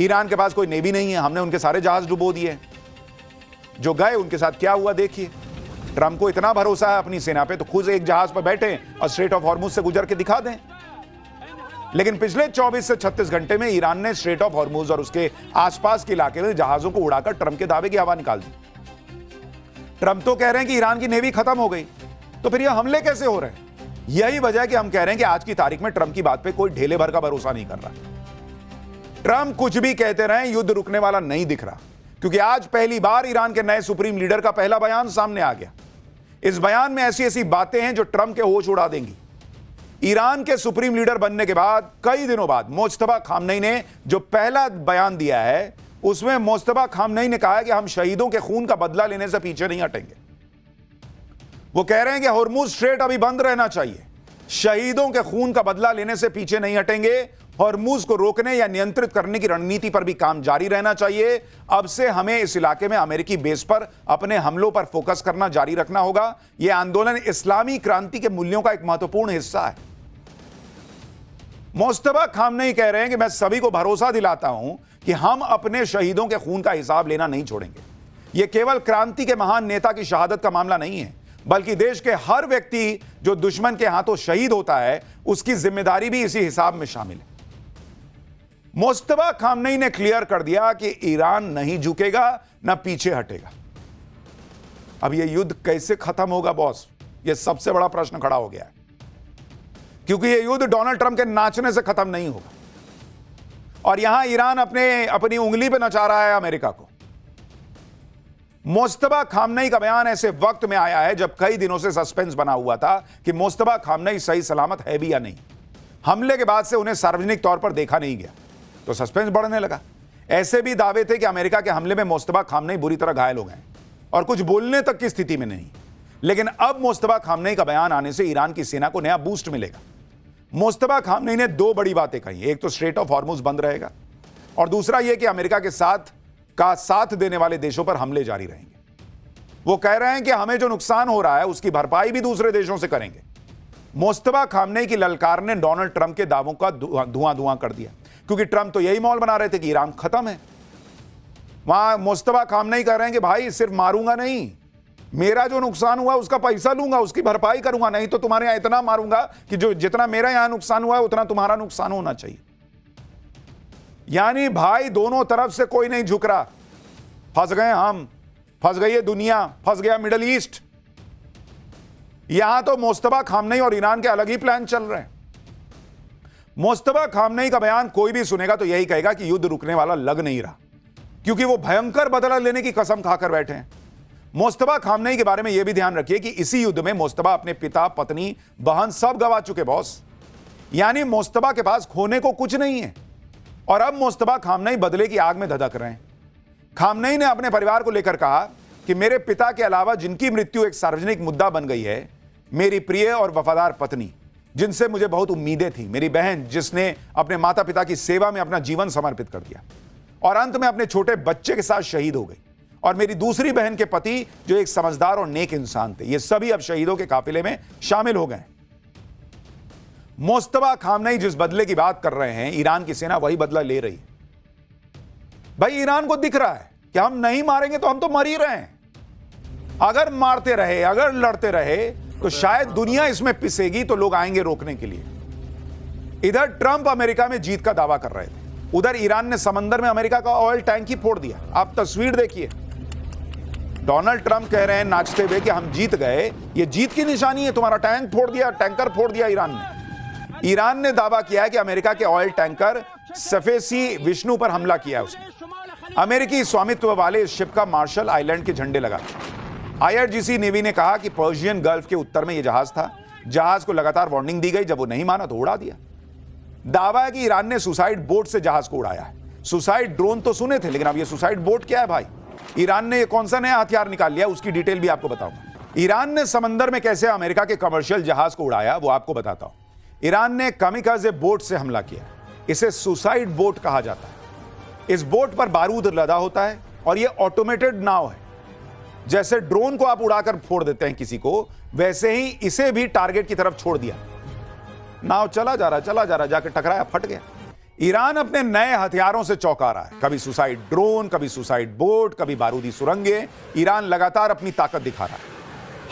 Iran के पास कोई navy नहीं है, हमने उनके सारे जहाज डुबो दिए। जो गए उनके साथ क्या हुआ देखिए। ट्रंप को इतना भरोसा है अपनी सेना पे तो खुद एक जहाज पर बैठे और स्ट्रेट ऑफ हॉर्मुज से गुजर के दिखा दें। लेकिन पिछले 24 से 36 घंटे में ईरान ने स्ट्रेट ऑफ हॉर्मुज और उसके आसपास के इलाके में जहाजों को उड़ाकर ट्रंप के दावे की हवा निकाल दी। ट्रंप तो कह रहे हैं कि ईरान की नेवी खत्म हो गई, तो फिर ये हमले कैसे हो रहे हैं? यही वजह है कि हम कह रहे हैं कि आज की तारीख में ट्रंप की बात पे कोई ढेले भर का भरोसा नहीं कर रहा। ट्रंप कुछ भी कहते रहे, युद्ध रुकने वाला नहीं दिख रहा, क्योंकि आज पहली बार ईरान के नए सुप्रीम लीडर का पहला बयान सामने आ गया। इस बयान में ऐसी ऐसी बातें हैं जो ट्रंप के होश उड़ा देंगी। ईरान के सुप्रीम लीडर बनने के बाद कई दिनों बाद मोज्तबा खामनेई ने जो पहला बयान दिया है, उसमें मोज्तबा खामनेई ने कहा है कि हम शहीदों के खून का बदला लेने से पीछे नहीं हटेंगे। वो कह रहे हैं कि हॉर्मुज स्ट्रेट अभी बंद रहना चाहिए, शहीदों के खून का बदला लेने से पीछे नहीं हटेंगे, हॉर्मुज को रोकने या नियंत्रित करने की रणनीति पर भी काम जारी रहना चाहिए। अब से हमें इस इलाके में अमेरिकी बेस पर अपने हमलों पर फोकस करना जारी रखना होगा। यह आंदोलन इस्लामी क्रांति के मूल्यों का एक महत्वपूर्ण हिस्सा है। मोज्तबा खामनेई कह रहे हैं कि मैं सभी को भरोसा दिलाता हूं कि हम अपने शहीदों के खून का हिसाब लेना नहीं छोड़ेंगे। यह केवल क्रांति के महान नेता की शहादत का मामला नहीं है, बल्कि देश के हर व्यक्ति जो दुश्मन के हाथों शहीद होता है, उसकी जिम्मेदारी भी इसी हिसाब में शामिल है। मोज्तबा खामनेई ने क्लियर कर दिया कि ईरान नहीं झुकेगा, ना पीछे हटेगा। अब यह युद्ध कैसे खत्म होगा बॉस? यह सबसे बड़ा प्रश्न खड़ा हो गया है, क्योंकि यह युद्ध डोनाल्ड ट्रंप के नाचने से खत्म नहीं होगा। और यहां ईरान अपनी उंगली पे नचा रहा है अमेरिका को। मोज्तबा खामनेई का बयान ऐसे वक्त में आया है जब कई दिनों से सस्पेंस बना हुआ था कि मोज्तबा खामनेई सही सलामत है भी या नहीं। हमले के बाद से उन्हें सार्वजनिक तौर पर देखा नहीं गया, तो सस्पेंस बढ़ने लगा। ऐसे भी दावे थे कि अमेरिका के हमले में मोज्तबा खामनेई बुरी तरह घायल हो गए और कुछ बोलने तक की स्थिति में नहीं। लेकिन अब मोज्तबा खामनेई का बयान आने से ईरान की सेना को नया बूस्ट मिलेगा। मोज्तबा खामनेई ने दो बड़ी बातें कही, एक तो स्ट्रेट ऑफ हॉर्मुज बंद रहेगा और दूसरा यह कि अमेरिका के साथ देने वाले देशों पर हमले जारी रहेंगे। वो कह रहे हैं कि हमें जो नुकसान हो रहा है उसकी भरपाई भी दूसरे देशों से करेंगे। मोज्तबा खामनेई की ललकार ने डोनाल्ड ट्रंप के दावों का धुआं कर दिया, क्योंकि ट्रंप तो यही मौल बना रहे थे कि ईरान खत्म है। वहां मोज्तबा खामनेई कह रहे हैं कि भाई सिर्फ मारूंगा नहीं, मेरा जो नुकसान हुआ उसका पैसा लूंगा, उसकी भरपाई करूंगा, नहीं तो तुम्हारे यहां इतना मारूंगा कि जो जितना मेरा यहां नुकसान हुआ है उतना तुम्हारा नुकसान होना चाहिए। यानी भाई दोनों तरफ से कोई नहीं झुक रहा। फंस गए हम, फंस गई है दुनिया, फंस गया मिडल ईस्ट। यहां तो मोज्तबा खामनेई और ईरान के अलग ही प्लान चल रहे हैं। मोज्तबा खामनेई का बयान कोई भी सुनेगा तो यही कहेगा कि युद्ध रुकने वाला लग नहीं रहा, क्योंकि वो भयंकर बदला लेने की कसम खाकर बैठे हैं। मोज्तबा खामनेई के बारे में यह भी ध्यान रखिए कि इसी युद्ध में मोज्तबा अपने पिता, पत्नी, बहन सब गवा चुके बॉस। यानी मोज्तबा के पास खोने को कुछ नहीं है और अब मोज्तबा खामनेई बदले की आग में धधक रहे हैं। खामनेई ने अपने परिवार को लेकर कहा कि मेरे पिता के अलावा जिनकी मृत्यु एक सार्वजनिक मुद्दा बन गई है, मेरी प्रिय और वफादार पत्नी जिनसे मुझे बहुत उम्मीदें थी, मेरी बहन जिसने अपने माता पिता की सेवा में अपना जीवन समर्पित कर दिया और अंत में अपने छोटे बच्चे के साथ शहीद हो गई, और मेरी दूसरी बहन के पति जो एक समझदार और नेक इंसान थे, ये सभी अब शहीदों के काफिले में शामिल हो गए। मोज्तबा खामनेई जिस बदले की बात कर रहे हैं, ईरान की सेना वही बदला ले रही है। भाई ईरान को दिख रहा है कि हम नहीं मारेंगे तो हम तो मर ही रहे हैं। अगर मारते रहे, अगर लड़ते रहे तो शायद दुनिया इसमें पिसेगी तो लोग आएंगे रोकने के लिए। इधर ट्रंप अमेरिका में जीत का दावा कर रहे थे, उधर ईरान ने समंदर में अमेरिका का ऑयल टैंक ही फोड़ दिया। आप तस्वीर देखिए, डोनाल्ड ट्रंप कह रहे हैं नाचते हुए कि हम जीत गए, ये जीत की निशानी है, तुम्हारा टैंक फोड़ दिया, टैंकर फोड़ दिया ईरान ने। ईरान ने दावा किया है कि अमेरिका के ऑयल टैंकर सफेसी विष्णु पर हमला किया उसने। अमेरिकी स्वामित्व वाले इस शिप का मार्शल आइलैंड के झंडे लगा। IRGC नेवी ने कहा कि पर्शियन गल्फ के उत्तर में यह जहाज था। जहाज को लगातार वार्निंग दी गई, जब वो नहीं माना तो उड़ा दिया। दावा है कि ईरान ने सुसाइड बोट से जहाज को उड़ाया है। सुसाइड ड्रोन तो सुने थे, लेकिन अब ये सुसाइड बोट क्या है भाई? ईरान ने ये कौन सा नया हथियार निकाल लिया, उसकी डिटेल भी आपको बताऊंगा। ईरान ने समंदर में कैसे अमेरिका के कमर्शियल जहाज को उड़ाया वो आपको बताता हूं। ईरान ने कामिकाज़े बोट से हमला किया, इसे सुसाइड बोट कहा जाता है। इस बोट पर बारूद लदा होता है और यह ऑटोमेटेड नाव है। जैसे ड्रोन को आप उड़ाकर फोड़ देते हैं किसी को, वैसे ही इसे भी टारगेट की तरफ छोड़ दिया। नाव चला जा रहा, जाके टकराया, फट गया। ईरान अपने नए हथियारों से चौंका रहा है। कभी सुसाइड ड्रोन, कभी सुसाइड बोट, कभी बारूदी सुरंगें। ईरान लगातार अपनी ताकत दिखा रहा है।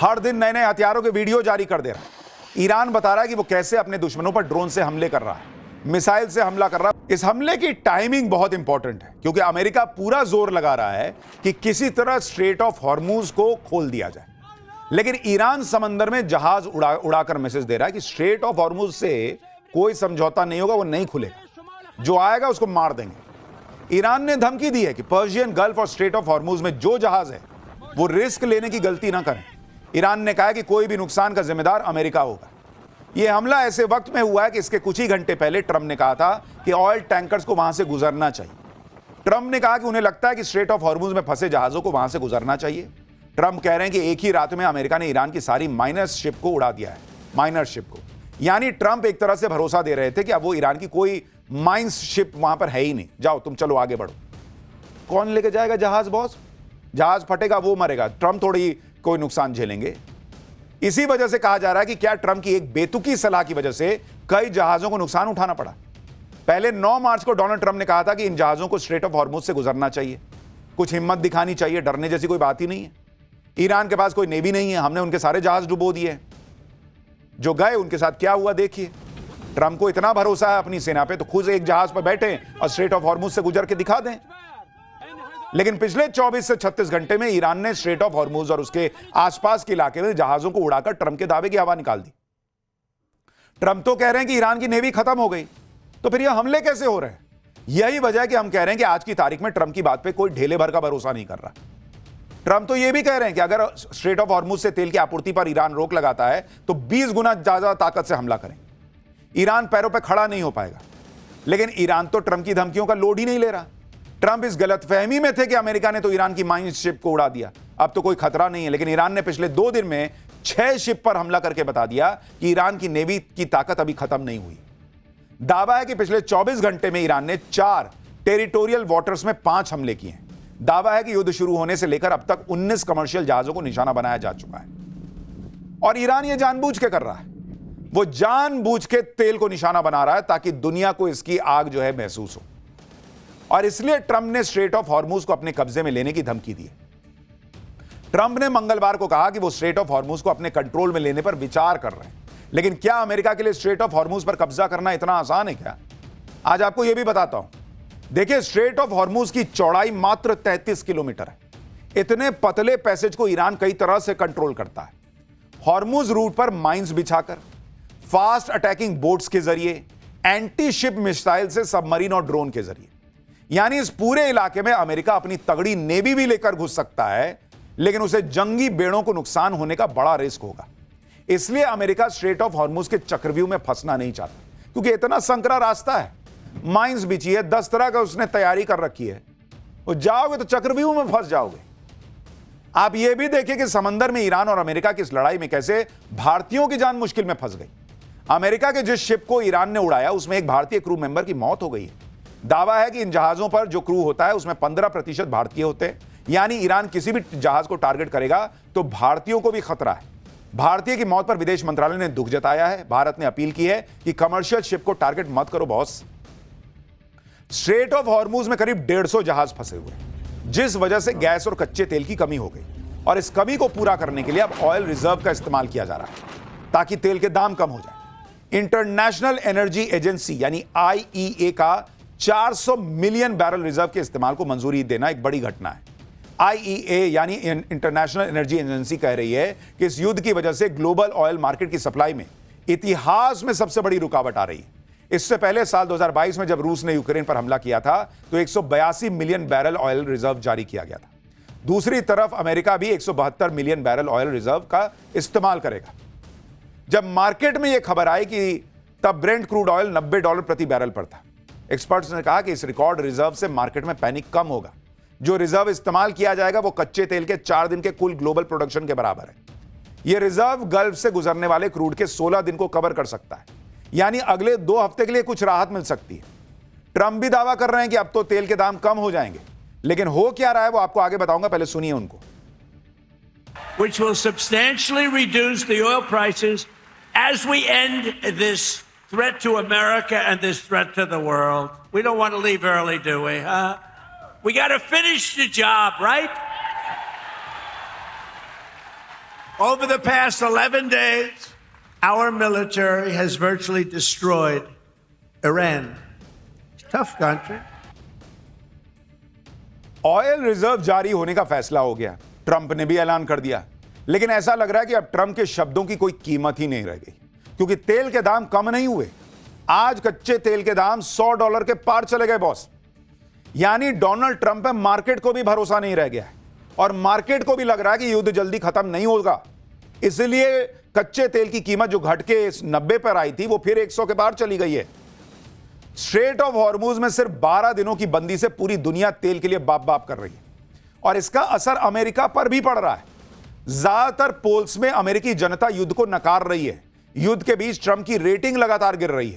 हर दिन नए नए हथियारों के वीडियो जारी कर दे रहा है। ईरान बता रहा है कि वो कैसे अपने दुश्मनों पर ड्रोन से हमले कर रहा है, मिसाइल से हमला कर रहा है। इस हमले की टाइमिंग बहुत इंपॉर्टेंट है, क्योंकि अमेरिका पूरा जोर लगा रहा है कि किसी तरह स्ट्रेट ऑफ हॉर्मूज को खोल दिया जाए। लेकिन ईरान समंदर में जहाज उड़ाकर मैसेज दे रहा है कि स्ट्रेट ऑफ हॉर्मूज से कोई समझौता नहीं होगा, वो नहीं खुलेगा, जो आएगा उसको मार देंगे। ईरान ने धमकी दी है कि पर्शियन गल्फ और स्ट्रेट ऑफ हॉर्मूज में जो जहाज है वो रिस्क लेने की गलती ना करें। ईरान ने कहा है कि कोई भी नुकसान का जिम्मेदार अमेरिका होगा। यह हमला ऐसे वक्त में हुआ है कि इसके कुछ ही घंटे पहले ट्रंप ने कहा था कि ऑयल टैंकर्स को वहां से गुजरना चाहिए। ट्रंप ने कहा कि उन्हें लगता है कि स्ट्रेट ऑफ हॉर्मूज में फंसे जहाजों को वहां से गुजरना चाहिए। ट्रंप कह रहे हैं कि एक ही रात में अमेरिका ने ईरान की सारी माइनर शिप को उड़ा दिया है, माइनर शिप को। यानी ट्रंप एक तरह से भरोसा दे रहे थे कि अब वो ईरान की कोई माइंस शिप वहां पर है ही नहीं, जाओ तुम चलो आगे बढ़ो। कौन लेके जाएगा जहाज बॉस? जहाज फटेगा वो मरेगा, ट्रंप थोड़ी कोई नुकसान झेलेंगे। इसी वजह से कहा जा रहा है कि क्या ट्रंप की एक बेतुकी सलाह की वजह से कई जहाजों को नुकसान उठाना पड़ा। पहले 9 मार्च को डोनाल्ड ट्रंप ने कहा था कि इन जहाजों को स्ट्रेट ऑफ हॉर्मूज से गुजरना चाहिए, कुछ हिम्मत दिखानी चाहिए, डरने जैसी कोई बात ही नहीं है। ईरान के पास कोई नेवी नहीं है, हमने उनके सारे जहाज डुबो दिए। जो गए उनके साथ क्या हुआ देखिए। ट्रंप को इतना भरोसा है अपनी सेना पे तो खुद एक जहाज पर बैठे और स्ट्रेट ऑफ हॉर्मूज से गुजर के दिखा दें। लेकिन पिछले 24 से 36 घंटे में ईरान ने स्ट्रेट ऑफ हॉर्मूज और उसके आसपास के इलाके में जहाजों को उड़ाकर ट्रंप के दावे की हवा निकाल दी। ट्रंप तो कह रहे हैं कि ईरान की नेवी खत्म हो गई, तो फिर यह हमले कैसे हो रहे हैं? यही वजह है कि हम कह रहे हैं कि आज की तारीख में ट्रंप की बात पे कोई ढेले भर का भरोसा नहीं कर रहा। ट्रंप तो यह भी कह रहे हैं कि अगर स्ट्रेट ऑफ हॉर्मूज से तेल की आपूर्ति पर ईरान रोक लगाता है तो 20 गुना ज्यादा ताकत से हमला करेंगे। ईरान पैरों पर खड़ा नहीं हो पाएगा। लेकिन ईरान तो ट्रंप की धमकियों का लोड ही नहीं ले रहा। ट्रंप इस गलतफहमी में थे कि अमेरिका ने तो ईरान की माइन शिप को उड़ा दिया, अब तो कोई खतरा नहीं है। लेकिन ईरान ने पिछले 2 दिन में 6 शिप पर हमला करके बता दिया कि ईरान की नेवी की ताकत अभी खत्म नहीं हुई। दावा है कि पिछले 24 घंटे में ईरान ने 4 टेरिटोरियल वाटर्स में 5 हमले किए हैं। दावा है कि युद्ध शुरू होने से लेकर अब तक 19 कमर्शियल जहाजों को निशाना बनाया जा चुका है। और ईरान यह जानबूझ के कर रहा है, वो जानबूझ के तेल को निशाना बना रहा है ताकि दुनिया को इसकी आग जो है महसूस हो। और इसलिए ट्रंप ने स्ट्रेट ऑफ हॉर्मूज को अपने कब्जे में लेने की धमकी दी। ट्रंप ने मंगलवार को कहा कि वो स्ट्रेट ऑफ हॉर्मूज को अपने कंट्रोल में लेने पर विचार कर रहे हैं। लेकिन क्या अमेरिका के लिए स्ट्रेट ऑफ हॉर्मूज पर कब्जा करना इतना आसान है क्या? आज आपको यह भी बताता हूं। देखिए, स्ट्रेट ऑफ हॉर्मूज की चौड़ाई मात्र 33 किलोमीटर है। इतने पतले पैसेज को ईरान कई तरह से कंट्रोल करता है। हॉर्मूज रूट पर माइंस बिछाकर, फास्ट अटैकिंग बोट्स के जरिए, एंटी शिप मिसाइल से, सबमरीन और ड्रोन के जरिए। यानी इस पूरे इलाके में अमेरिका अपनी तगड़ी नेवी भी लेकर घुस सकता है, लेकिन उसे जंगी बेड़ों को नुकसान होने का बड़ा रिस्क होगा। इसलिए अमेरिका स्ट्रेट ऑफ हॉर्मूज के चक्रव्यूह में फंसना नहीं चाहता, क्योंकि इतना संकरा रास्ता है, माइंस बिछी है, 10 तरह का उसने तैयारी कर रखी है। वो जाओगे तो चक्रव्यूह में फंस जाओगे। आप यह भी देखिए कि समंदर में ईरान और अमेरिका की इस लड़ाई में कैसे भारतीयों की जान मुश्किल में फंस गई। अमेरिका के जिस शिप को ईरान ने उड़ाया उसमें एक भारतीय क्रू मेंबर की मौत हो गई है। दावा है कि इन जहाजों पर जो क्रू होता है उसमें 15% भारतीय होते हैं। यानी ईरान किसी भी जहाज को टारगेट करेगा तो भारतीयों को भी खतरा है। भारतीय की मौत पर विदेश मंत्रालय ने दुख जताया है। भारत ने अपील की है कि कमर्शियल शिप को टारगेट मत करो बॉस। स्ट्रेट ऑफ हॉर्मूज में करीब 150 जहाज फंसे हुए, जिस वजह से गैस और कच्चे तेल की कमी हो गई। और इस कमी को पूरा करने के लिए अब ऑयल रिजर्व का इस्तेमाल किया जा रहा है ताकि तेल के दाम कम हो जाए। इंटरनेशनल एनर्जी एजेंसी यानी IEA का 400 मिलियन बैरल रिजर्व के इस्तेमाल को मंजूरी देना एक बड़ी घटना है। IEA यानी इंटरनेशनल एनर्जी एजेंसी कह रही है कि इस युद्ध की वजह से ग्लोबल ऑयल मार्केट की सप्लाई में इतिहास में सबसे बड़ी रुकावट आ रही है। इससे पहले साल 2022 में जब रूस ने यूक्रेन पर हमला किया था तो 182 मिलियन बैरल ऑयल रिजर्व जारी किया गया था। दूसरी तरफ अमेरिका भी 172 मिलियन बैरल ऑयल रिजर्व का इस्तेमाल करेगा। जब मार्केट में यह खबर आई कि तब ब्रेंट क्रूड ऑयल $90 प्रति बैरल पर था। एक्सपर्ट्स ने कहा कि इस रिकॉर्ड रिजर्व से मार्केट में पैनिक कम होगा। जो रिजर्व इस्तेमाल किया जाएगा वो कच्चे तेल के 4 दिन के कुल ग्लोबल प्रोडक्शन के बराबर है। यह रिजर्व गल्फ से गुजरने वाले क्रूड के 16 दिन को कवर कर सकता है, यानी अगले 2 हफ्ते के लिए कुछ राहत मिल सकती है। ट्रंप भी दावा कर रहे हैं कि अब तो तेल के दाम कम हो जाएंगे, लेकिन हो क्या रहा है वो आपको आगे बताऊंगा, पहले सुनिए उनको। Which will substantially reduce the oil prices as we end this threat to America and this threat to the world. We don't want to leave early, do we? Huh? We got to finish the job, right? Over the past 11 days, our military has virtually destroyed Iran. It's a tough country. Oil reserve जारी होने का फैसला हो गया, Trump ने भी ऐलान कर दिया। लेकिन ऐसा लग रहा है कि अब ट्रंप के शब्दों की कोई कीमत ही नहीं रह गई, क्योंकि तेल के दाम कम नहीं हुए। आज कच्चे तेल के दाम $100 के पार चले गए बॉस। यानी डोनाल्ड ट्रंप पे मार्केट को भी भरोसा नहीं रह गया है, और मार्केट को भी लग रहा है कि युद्ध जल्दी खत्म नहीं होगा। इसलिए कच्चे तेल की कीमत जो घट के 90 पर आई थी, वो फिर 100 के पार चली गई है। स्ट्रेट ऑफ हॉर्मुज में सिर्फ 12 दिनों की बंदी से पूरी दुनिया तेल के लिए बाप बाप कर रही है, और इसका असर अमेरिका पर भी पड़ रहा है। ज्यादातर पोल्स में अमेरिकी जनता युद्ध को नकार रही है। युद्ध के बीच ट्रंप की रेटिंग लगातार गिर रही है।